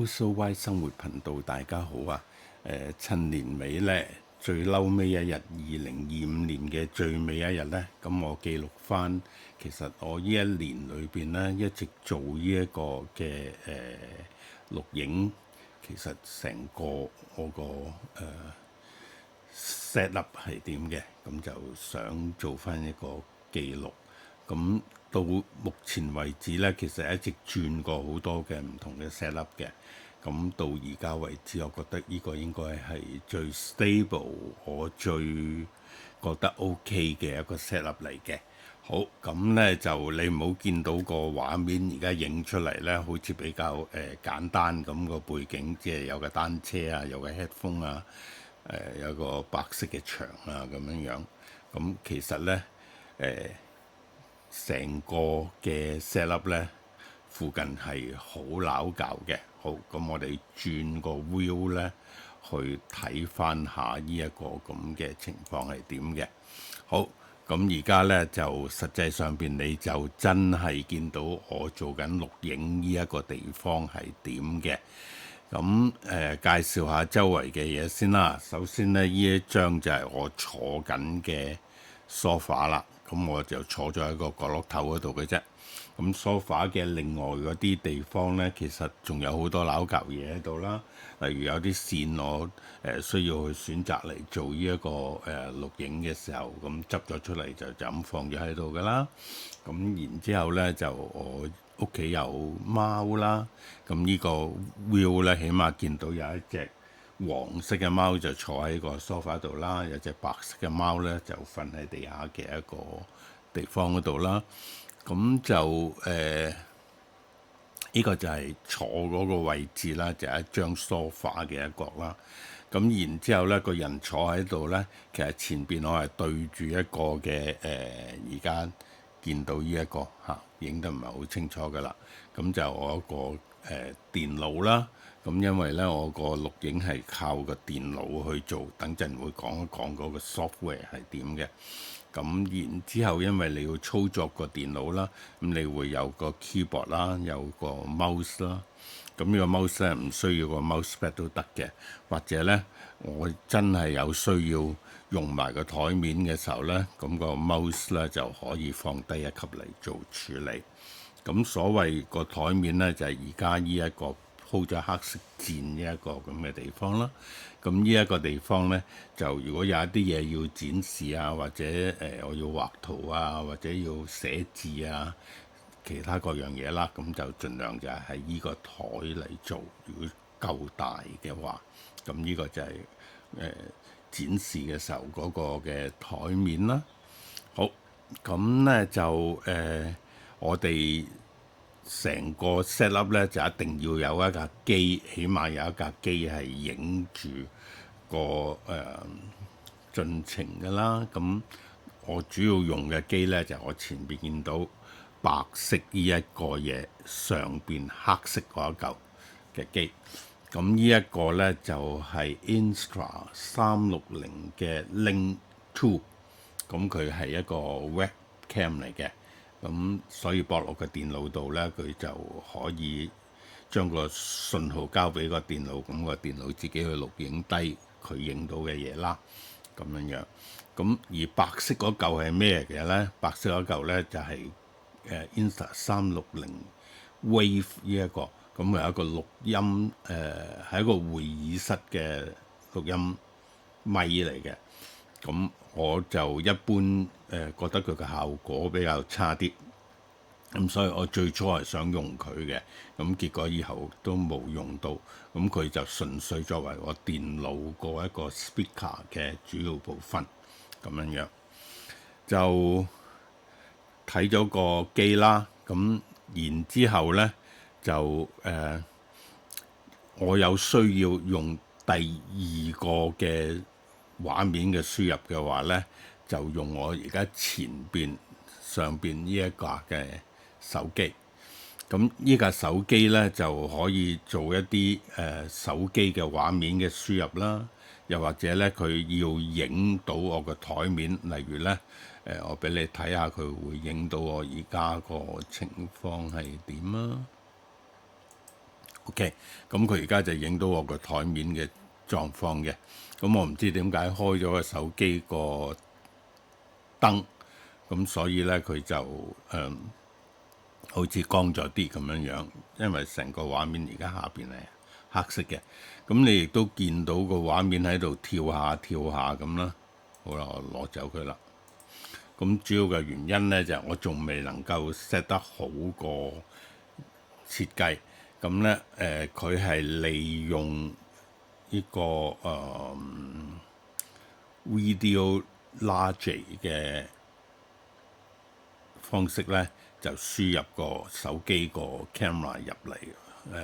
OCY 生活頻道，大家好啊！趁年尾呢，最嬲尾一日，2025年嘅最尾一日呢，咁我記錄翻，其實我呢一年裏邊呢，一直做呢一個嘅錄影，其實成個我個set up 係點嘅，咁就想做翻一個記錄。咁到目前為止呢，其實一直轉過好多嘅唔同嘅 set up 嘅。咁到而家為止，我覺得呢個應該係最 stable，我最覺得 OK 嘅一個 set up 嚟嘅。好，咁呢就你唔好見到個畫面而家影出嚟呢，好似比較簡單咁個背景，即係有個單車啊，有個 headphone 啊，有個白色嘅牆啊咁樣樣。咁其實呢，成個嘅 set up 呢，附近係好撈教嘅。好，咁我哋轉個 view 呢，去睇翻下呢一個咁嘅情況係點嘅。好，咁而家呢，就實際上邊你就真係見到我做緊錄影呢一個地方係點嘅。咁介紹下周圍嘅嘢先啦。首先呢，呢一張就係我坐緊嘅 sofa 啦。咁我就坐咗喺個角落頭嗰度嘅啫。咁 sofa 嘅另外嗰啲地方呢，其實仲有好多撈舊嘢喺度啦。例如有啲線我需要去選擇嚟做呢一個錄影嘅時候，咁執咗出嚟就咁放咗喺度噶啦。咁然之後呢，就我屋企有貓啦。咁呢個 view 呢，起碼見到有一隻黃色嘅貓就坐喺個 sofa 度啦，有隻白色嘅貓呢，就瞓喺地下嘅一個地方嗰度啦。咁就呢個就係坐嗰個位置啦，就係一張 sofa 嘅一角啦。咁然之後呢，個人坐喺度呢，其實前邊我係對住一個嘅而家見到呢一個嚇，影得唔係好清楚噶啦。咁就我一個電腦啦。咁因為呢，我個錄影係靠個電腦去做，等陣會講一講嗰個 software 係點嘅。咁然之後，因為你要操作個電腦啦，咁你會有個 keyboard 啦，有個 mouse 啦。咁呢個 mouse 咧唔需要個 mousepad 都得嘅，或者呢，我真係有需要用埋個台面嘅時候呢，咁個 mouse 呢就可以放低一級嚟做處理。咁所謂個台面呢，就係而家呢一個鋪咗黑色墊呢一個咁嘅地方啦。咁呢一個地方呢，就如果有一啲嘢要展示啊，或者我要畫圖啊，或者要寫字啊，其他各樣嘢啦，咁就盡量就係喺呢個台嚟做。如果夠大嘅話，咁呢個就係展示嘅時候嗰個嘅台面啦。好，咁呢就我哋成個 set up 咧就一定要有一架機，起碼有一架機係影住個進程㗎啦。咁我主要用嘅機咧就我前邊見到白色呢一個嘢，上邊黑色嗰一嚿嘅機。咁呢一個咧就係 Insta 360嘅 Link 2，咁佢係一個 webcam 嚟嘅。咁所以駁落個電腦度呢，佢就可以將個信號交俾個電腦，咁個電腦自己去錄影低佢影到嘅嘢啦，咁樣樣。咁而白色嗰嚿係咩嘅呢？白色嗰嚿呢就係Insta 360 Wave 呢一個，咁係一個錄音係一個會議室嘅錄音咪嚟嘅。咁我就一般覺得佢嘅效果比較差啲，咁所以我最初係想用佢嘅，咁結果以後都冇用到，咁佢就純粹作為我電腦個一個 speaker 嘅主要部分咁樣樣。就睇咗個機啦，咁然之後呢，就我有需要用第二個嘅畫面嘅輸入嘅話呢，就用我而家前邊上邊呢一架嘅手機。咁呢架手機呢，就可以做一啲手機嘅畫面嘅輸入啦，又或者呢，佢要影到我個台面，例如呢，我俾你睇下佢會影到我而家個情況係點啊。OK，咁佢而家就影到我個台面嘅狀況嘅。咁我唔知點解開咗個手機個燈，咁所以咧佢就好似光咗啲咁樣樣，因為成個畫面而家下邊係黑色嘅。咁你亦都見到個畫面喺度跳下跳下咁啦。好啦，我攞走佢啦。咁主要嘅原因咧就係我仲未能夠 set 得好個設計。咁咧佢係利用呢個Video Logic 嘅方式咧，就輸入個手機個 camera 入嚟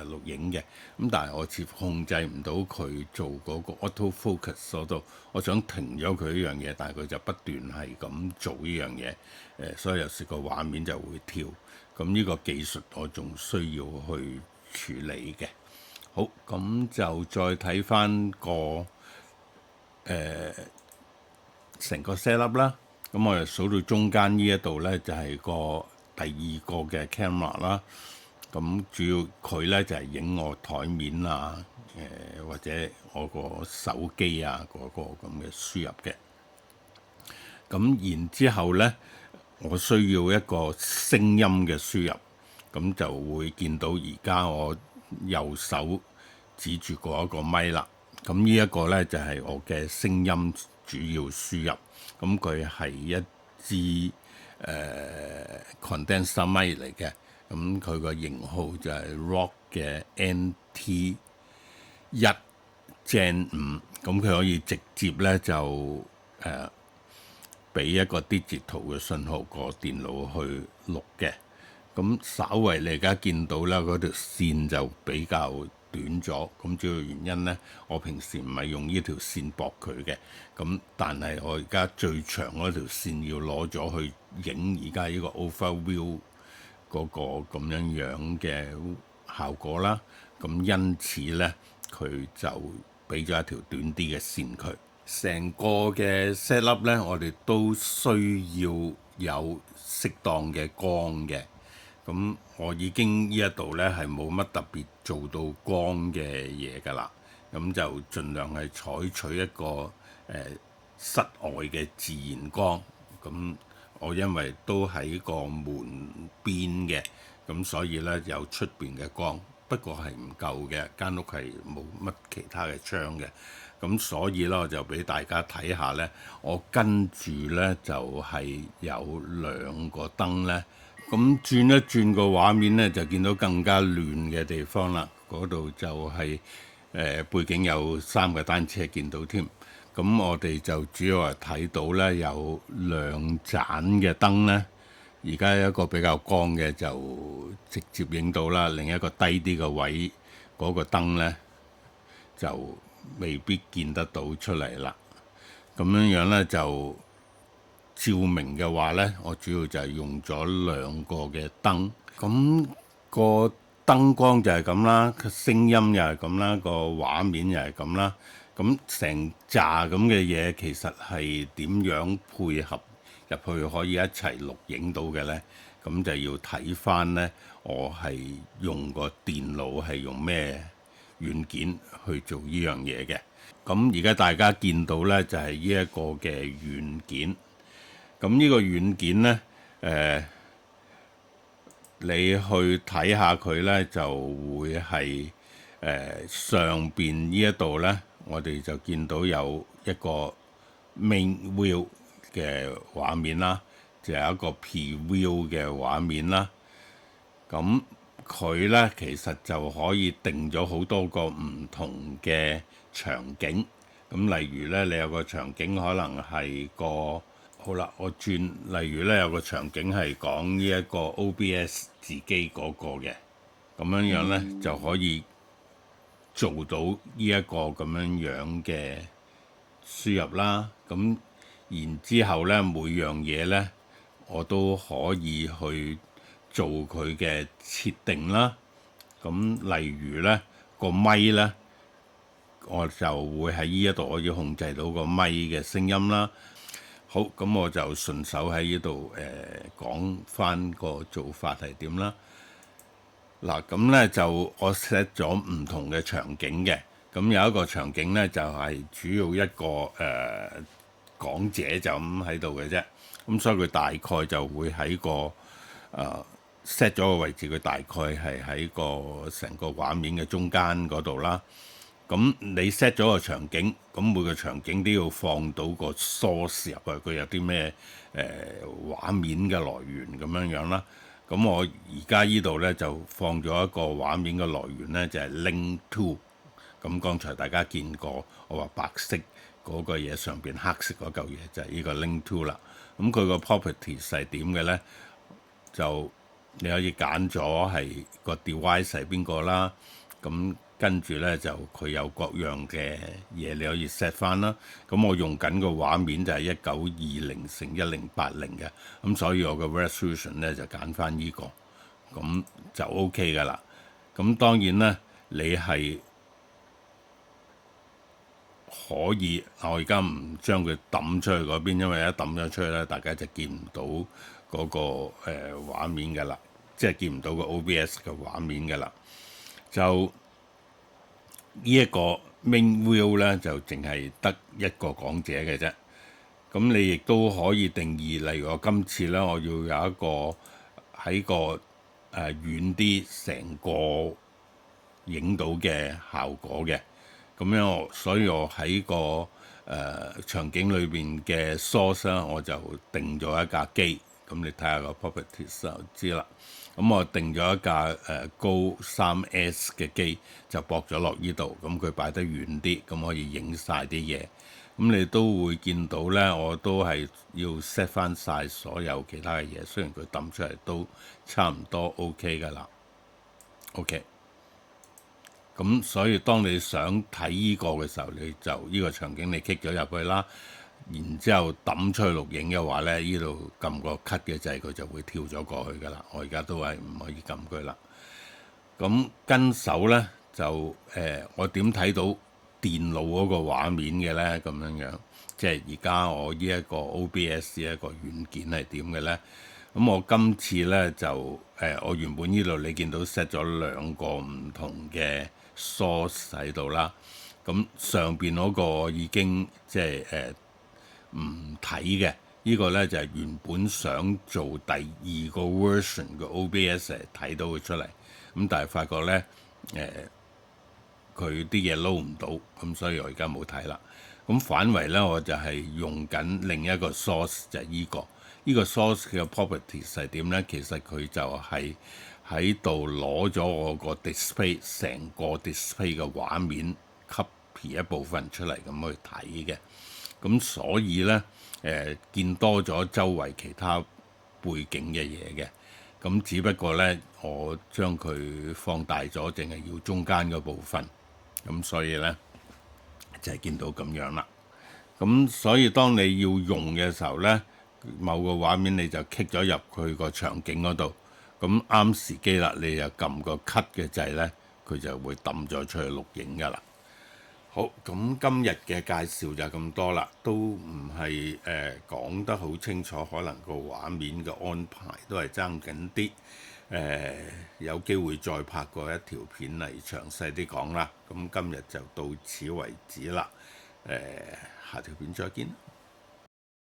錄影嘅。咁但係我似乎控制唔到佢做嗰個 auto focus 嗰度，我想停咗佢呢樣嘢，但係佢就不斷係咁做呢樣嘢。所以有時個畫面就會跳。咁呢個技術我仲需要去處理嘅。好，咁就再睇翻個成個 set up 啦。咁我哋數到中間呢一度咧，就係個第二個嘅 camera 啦。咁主要佢咧就係影我台面啊，或者我個手機啊嗰個咁嘅輸入嘅。咁然之後咧，我需要一個聲音嘅輸入，咁就會見到而家我右手指住嗰一個咪啦。咁呢一個咧就係我嘅聲音主要輸入。咁佢係一支condenser 咪嚟嘅。咁佢個型號就係 Rode 嘅 NT1 Gen 5。咁佢可以直接咧就俾一個 digital 嘅信號個電腦去錄嘅。咁稍為你而家見到啦，嗰條線就比較短咗。咁主要原因咧，我平時唔係用呢條線駁佢嘅。咁但係我而家最長嗰條線要攞咗去影而家呢個 overview 嗰個咁樣嘅效果啦。咁因此咧，佢就俾咗一條短啲嘅線佢。成個嘅 set up 咧，我哋都需要有適當嘅光嘅。咁我已經呢一度咧係冇乜特別做到光嘅嘢㗎啦。咁就盡量係採取一個室外嘅自然光。咁我因為都喺個門邊嘅，咁所以咧有出邊嘅光，不過係唔夠嘅，間屋係冇乜其他嘅窗嘅。咁所以咧我就俾大家睇下咧，我跟住咧就係有兩個燈咧。咁轉一轉個畫面咧，就見到更加亂嘅地方啦。嗰度就係背景有3個單車見到添。咁我哋就主要係睇到咧有2盞嘅燈咧。而家一個比較光嘅就直接影到啦，另一個低啲嘅位嗰個燈咧就未必見得到出嚟啦。咁樣咧就照明嘅話咧，我主要就係用咗2個嘅燈。咁個燈光就係咁啦，聲音又係咁啦，個畫面又係咁啦。咁成扎咁嘅嘢其實係點樣配合入去可以一齊錄影到嘅咧？咁就要睇翻咧，我係用個電腦係用咩軟件去做呢樣嘢嘅。咁而家大家見到咧就係呢一個嘅軟件。咁呢個軟件咧，你去睇下佢咧，就會係上邊呢一度咧，我哋就見到有一個 main view 嘅畫面啦，就有一個 preview 嘅畫面啦。咁佢咧其實就可以定咗好多個唔同嘅場景。咁例如咧，你有個場景可能係個好啦，我轉例如咧有個場景係講呢一個 OBS 自己嗰個嘅，咁樣咧就可以做到呢一個咁樣嘅輸入啦。咁然之後咧，每樣嘢咧我都可以去做佢嘅設定啦。咁例如咧個咪咧，我就會喺呢一度我要控制到個咪嘅聲音啦。好，咁我就順手喺呢度講翻個做法係點啦。嗱，咁咧就我 set 咗唔同嘅場景嘅，咁有一個場景咧就係、主要一個講者就咁喺度嘅啫，咁所以佢大概就會喺個set 咗個位置，佢大概係喺個成個畫面嘅中間嗰度啦。咁你 set 咗個場景，咁每個場景都要放到個 source 入去，佢有啲咩畫面嘅來源咁樣樣啦。咁我而家呢度咧就放咗一個畫面嘅來源咧，就係 link to。咁剛才大家見過，我話白色嗰個嘢上邊黑色嗰嚿嘢就係呢個 link to 啦。咁佢個 properties 係點嘅咧？就你可以揀咗係個 device 係邊個啦。咁跟住咧就佢有各樣嘅嘢你可以 set 翻啦。咁我用緊個畫面就係1920×1080嘅，咁所以我嘅 resolution 咧就揀翻呢個，咁就 OK 噶啦。咁當然咧，你係可以，我而家唔將佢抌出去嗰邊，因為一抌咗出去咧，大家就見唔到嗰個畫面噶啦，即係見唔到個 OBS 嘅畫面噶啦。就呢一個 main view 咧，就淨係得一個講者嘅啫。咁你亦都可以定義，例如我今次咧，我要有一個喺個遠啲成個影到嘅效果嘅。咁樣所以我喺個場景裏邊嘅 source 咧，我就定咗一架機。咁你睇下個 properties 就知啦。咁我定咗一架高 3S 嘅機，就駁咗落呢度。咁佢擺得遠啲，咁可以影晒啲嘢。咁你都會見到咧，我都係要 set 翻晒所有其他嘅嘢。雖然佢抌出嚟都差唔多 OK 㗎啦。OK。咁所以當你想睇呢個嘅時候，你就呢個場景你 click 咗入去啦，然之後抌出去錄影嘅話咧，呢度撳個 cut 嘅掣，佢就會跳咗過去㗎啦。我而家都係唔可以撳佢啦。咁跟手咧就我點睇到電腦嗰個畫面嘅咧？咁樣即係而家我呢一個 OBS 一個軟件係點嘅咧？咁我今次咧就我原本呢度你見到 set 咗兩個唔同嘅 source 喺度啦。咁上邊嗰個已經即係唔睇嘅，呢個咧就係原本想做第二個 version 嘅 OBS 睇到佢出嚟，咁但係發覺咧佢啲嘢撈唔到，咁所以我而家冇睇啦。咁反為咧，我就係用緊另一個 source 就係呢個 source 嘅 properties 係點咧？其實佢就係喺度攞咗我個 display 成個 display 嘅畫面 copy 一部分出嚟咁去睇嘅。咁所以咧見多咗周圍其他背景嘅嘢嘅。咁只不過咧，我將佢放大咗，淨係要中間嗰部分。咁所以咧就係見到咁樣啦。咁所以當你要用嘅時候咧，某個畫面你就 click 咗入去個場景嗰度，咁啱時機啦，你就撳個 cut 嘅掣咧，佢就會抌咗出去錄影噶啦。好，咁今日嘅介紹就咁多啦，都唔係講得好清楚，可能個畫面嘅安排都係爭緊啲。有機會再拍過一條片嚟詳細啲講啦。咁今日就到此為止啦。下條片再見。